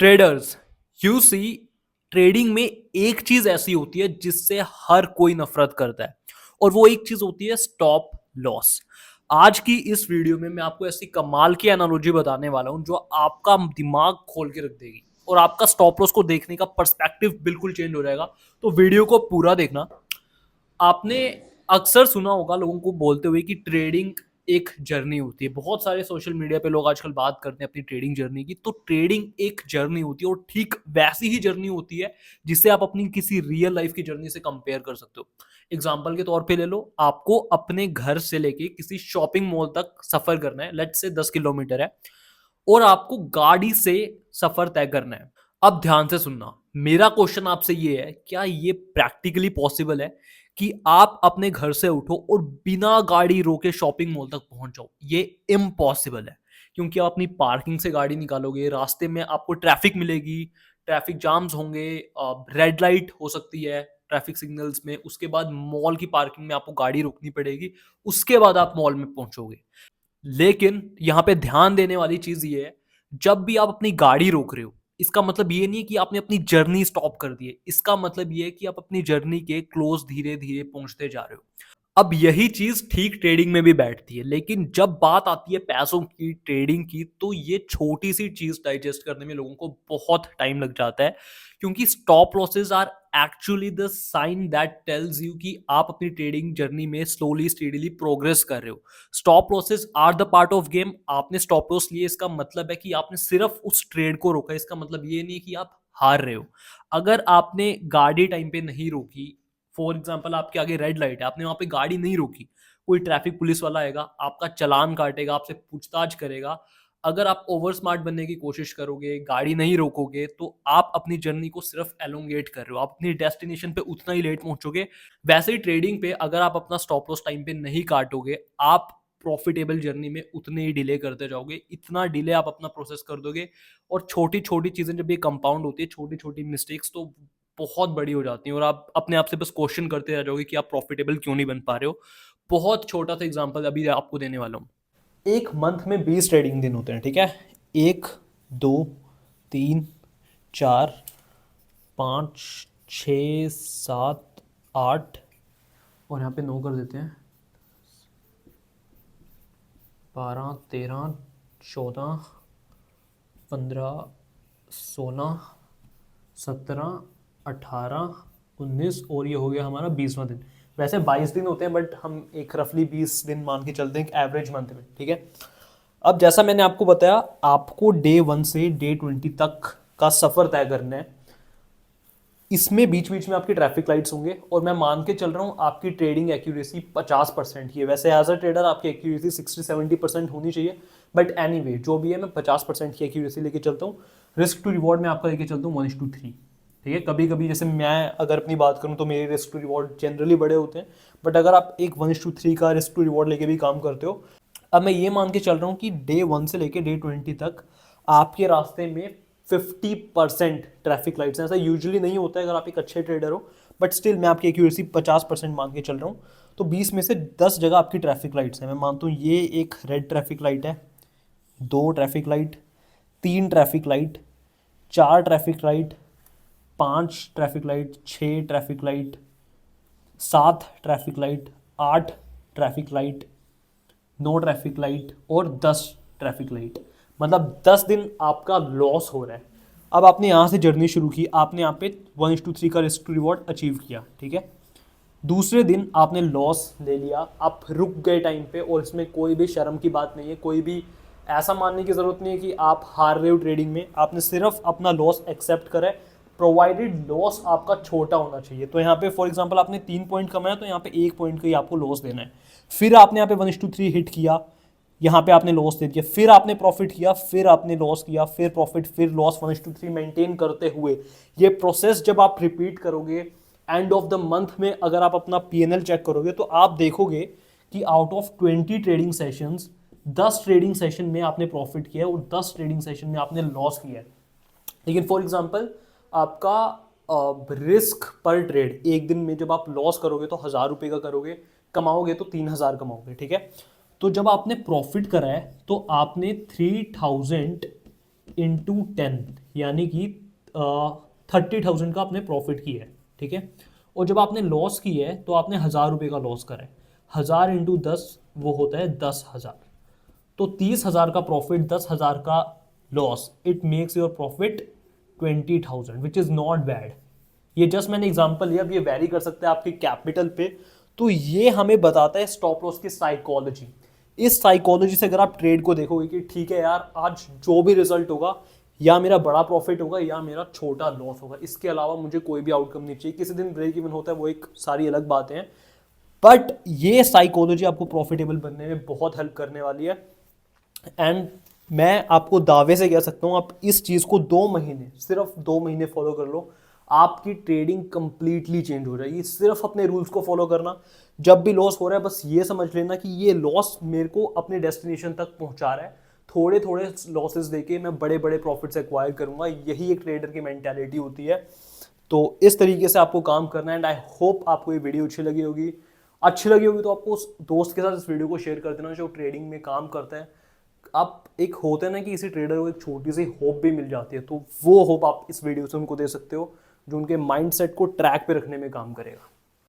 Traders you see trading में एक चीज ऐसी होती है जिससे हर कोई नफरत करता है और वो एक चीज होती है स्टॉप लॉस। आज की इस वीडियो में मैं आपको ऐसी कमाल की एनालॉजी बताने वाला हूं जो आपका दिमाग खोल के रख देगी और आपका स्टॉप लॉस को देखने का पर्सपेक्टिव बिल्कुल चेंज हो जाएगा। तो वीडियो को पूरा देखना। आपने अक्सर सुना होगा लोगों को बोलते हुए कि ट्रेडिंग एक जर्नी होती है। बहुत सारे सोशल मीडिया पे लोग आजकल बात करते हैं अपनी ट्रेडिंग जर्नी की। तो ट्रेडिंग एक जर्नी होती है और ठीक वैसी ही जर्नी होती है जिसे आप अपनी किसी रियल लाइफ की जर्नी से कंपेयर कर सकते हो। एग्जाम्पल के तौर पे ले लो, आपको अपने घर से लेके किसी शॉपिंग मॉल तक सफर करना है। लेट्स से 10 किलोमीटर है और आपको गाड़ी से सफर तय करना है। अब ध्यान से सुनना, मेरा क्वेश्चन आपसे ये है, क्या ये प्रैक्टिकली पॉसिबल है कि आप अपने घर से उठो और बिना गाड़ी रोके शॉपिंग मॉल तक पहुंच जाओ? ये इम्पॉसिबल है क्योंकि आप अपनी पार्किंग से गाड़ी निकालोगे, रास्ते में आपको ट्रैफिक मिलेगी, ट्रैफिक जाम्स होंगे, रेड लाइट हो सकती है ट्रैफिक सिग्नल्स में, उसके बाद मॉल की पार्किंग में आपको गाड़ी रोकनी पड़ेगी, उसके बाद आप मॉल में पहुंचोगे। लेकिन यहां पे ध्यान देने वाली चीज ये है, जब भी आप अपनी गाड़ी रोक रहे हो, इसका मतलब ये नहीं है कि आपने अपनी जर्नी स्टॉप कर दी है। इसका मतलब ये है कि आप अपनी जर्नी के क्लोज धीरे धीरे पहुंचते जा रहे हो। अब यही चीज ठीक ट्रेडिंग में भी बैठती है, लेकिन जब बात आती है पैसों की, ट्रेडिंग की, तो ये छोटी सी चीज डाइजेस्ट करने में लोगों को बहुत टाइम लग जाता है। क्योंकि stop losses are actually the sign that tells you कि आप अपनी ट्रेडिंग जर्नी में स्लोली स्टेडीली प्रोग्रेस कर रहे हो। Stop losses are the part of game. आपने स्टॉप लॉस लिए, इसका मतलब है कि आपने सिर्फ उस ट्रेड को रोका। इसका मतलब ये नहीं कि आप हार रहे हो। अगर आपने गाड़ी टाइम पे नहीं रोकी, फॉर एग्जाम्पल आपके आगे रेड लाइट है, आपने वहां पे गाड़ी नहीं रोकी, कोई ट्रैफिक पुलिस वाला आएगा, आपका चालान काटेगा, आपसे पूछताछ करेगा। अगर आप ओवर स्मार्ट बनने की कोशिश करोगे, गाड़ी नहीं रोकोगे, तो आप अपनी जर्नी को सिर्फ एलोंगेट कर रहे हो, आप अपनी डेस्टिनेशन पे उतना ही लेट पहुंचोगे। वैसे ही ट्रेडिंग पे अगर आप अपना स्टॉप लॉस टाइम पे नहीं काटोगे, आप प्रॉफिटेबल जर्नी में उतने ही डिले करते जाओगे। इतना डिले आप अपना प्रोसेस कर दोगे और छोटी छोटी चीजें जब ये कंपाउंड होती है, छोटी छोटी मिस्टेक्स, तो बहुत बड़ी हो जाती हैं और आप अपने आप से बस क्वेश्चन करते रह जाओगे कि आप प्रॉफिटेबल क्यों नहीं बन पा रहे हो। बहुत छोटा सा एग्जांपल अभी आपको देने वाला हूँ। एक मंथ में 20 ट्रेडिंग दिन होते हैं, ठीक है? एक, दो, तीन, चार, पाँच, छ, सात, आठ, और यहाँ पे 9 कर देते हैं, 12, 13, 14, 15, 16, 17, 18, 19, और ये हो गया हमारा 20वां दिन। वैसे 22 दिन होते हैं बट हम एक रफली 20 दिन मान के चलते हैं एवरेज मंथ में, ठीक है? अब जैसा मैंने आपको बताया, आपको डे 1 से डे 20 तक का सफर तय करना है। इसमें बीच बीच में आपकी ट्रैफिक लाइट्स होंगे और मैं मान के चल रहा हूँ आपकी ट्रेडिंग एक्यूरेसी 50% ही है। वैसे एज अ ट्रेडर आपकी एक्यूरेसी 60-70% होनी चाहिए, बट एनीवे जो भी है, मैं 50% की एक्यूरेसी लेके चलता हूँ। रिस्क टू रिवॉर्ड में आपका लेके चलता हूँ 1:3, ठीक है? कभी कभी जैसे मैं अगर अपनी बात करूँ तो मेरे रिस्क टू रिवॉर्ड जनरली बड़े होते हैं, बट अगर आप एक 1:3 का रिस्क टू रिवॉर्ड लेके भी काम करते हो। अब मैं ये मान के चल रहा हूँ कि डे 1 से लेके डे 20 तक आपके रास्ते में 50% ट्रैफिक लाइट्स हैं। ऐसा यूजुअली नहीं होता है अगर आप एक अच्छे ट्रेडर हो, बट स्टिल मैं आपकी एक्यूरेसी 50% मान के चल रहा हूँ। तो 20 में से 10 जगह आपकी ट्रैफिक लाइट्स हैं। मैं मानता हूँ ये एक रेड ट्रैफिक लाइट है, 2 traffic light, 3 traffic light, 4 traffic light, 5 traffic light, 6 traffic light, 7 traffic light, 8 traffic light, 9 traffic light और 10 ट्रैफिक लाइट। मतलब 10 दिन आपका लॉस हो रहा है। अब आपने यहाँ से जर्नी शुरू की, आपने यहाँ पे 1:3 का रिस्क टू रिवॉर्ड अचीव किया, ठीक है? दूसरे दिन आपने लॉस ले लिया, आप रुक गए टाइम पे, और इसमें कोई भी शर्म की बात नहीं है, कोई भी ऐसा मानने की ज़रूरत नहीं है कि आप हार रहे हो ट्रेडिंग में। आपने सिर्फ अपना लॉस एक्सेप्ट करा है, प्रोवाइडेड लॉस आपका छोटा होना चाहिए। तो यहाँ पे फॉर एग्जांपल आपने 3 पॉइंट कमाया, तो यहाँ पे 1 पॉइंट का ही आपको लॉस देना है। फिर आपने यहाँ पे 1:3 हिट किया, यहाँ पे आपने लॉस दे दिया, फिर आपने प्रॉफिट किया, फिर आपने लॉस किया, फिर प्रॉफिट, फिर लॉस, 1:3 मेंटेन करते हुए ये प्रोसेस जब आप रिपीट करोगे, एंड ऑफ द मंथ में अगर आप अपना पीएनएल चेक करोगे तो आप देखोगे कि out of 20 trading sessions, 10 trading session में आपने प्रॉफिट किया है और 10 ट्रेडिंग सेशन में आपने लॉस किया है। लेकिन फॉर एग्जांपल आपका रिस्क पर ट्रेड एक दिन में जब आप लॉस करोगे तो 1000 रुपये का करोगे, कमाओगे तो 3000 कमाओगे, ठीक है? तो जब आपने प्रॉफिट करा है तो आपने 3000 इंटू 10 यानी कि 30,000 का आपने प्रॉफिट किया है, ठीक है। और जब आपने लॉस किया है तो आपने 1,000 रुपये का लॉस करा है। 1,000 इंटू 10 वो होता है 10,000। तो 30,000 का प्रॉफिट, 10,000 का loss, it makes your profit 20,000 which is not bad. ये जस्ट मैंने एग्जांपल लिया, अब ये वैरी कर सकता है आपके कैपिटल पे। तो ये हमें बताता है स्टॉप लॉस की साइकोलॉजी। इस साइकोलॉजी से अगर आप ट्रेड को देखोगे कि ठीक है यार, आज जो भी रिजल्ट होगा, या मेरा बड़ा प्रॉफिट होगा या मेरा छोटा लॉस होगा, इसके अलावा मुझे कोई भी आउटकम नहीं चाहिए। किसी दिन ब्रेक इवन होता है, वो एक सारी अलग बातें हैं, बट ये साइकोलॉजी आपको प्रॉफिटेबल बनने में बहुत हेल्प करने वाली है। एंड मैं आपको दावे से कह सकता हूँ, आप इस चीज़ को 2 महीने, सिर्फ 2 महीने फॉलो कर लो, आपकी ट्रेडिंग कंप्लीटली चेंज हो जाएगी। सिर्फ अपने रूल्स को फॉलो करना। जब भी लॉस हो रहा है, बस ये समझ लेना कि ये लॉस मेरे को अपने डेस्टिनेशन तक पहुंचा रहा है। थोड़े थोड़े लॉसेस देके मैं बड़े बड़े प्रॉफिट्स एक्वायर करूंगा। यही एक ट्रेडर की मेंटालिटी होती है। तो इस तरीके से आपको काम करना है। एंड आई होप आपको ये वीडियो अच्छी लगी होगी तो आपको उस दोस्त के साथ इस वीडियो को शेयर कर देना जो ट्रेडिंग में काम करता है। आप एक होते हैं ना कि किसी ट्रेडर को एक छोटी सी होप भी मिल जाती है, तो वो होप आप इस वीडियो से उनको दे सकते हो, जो उनके माइंडसेट को ट्रैक पे रखने में काम करेगा।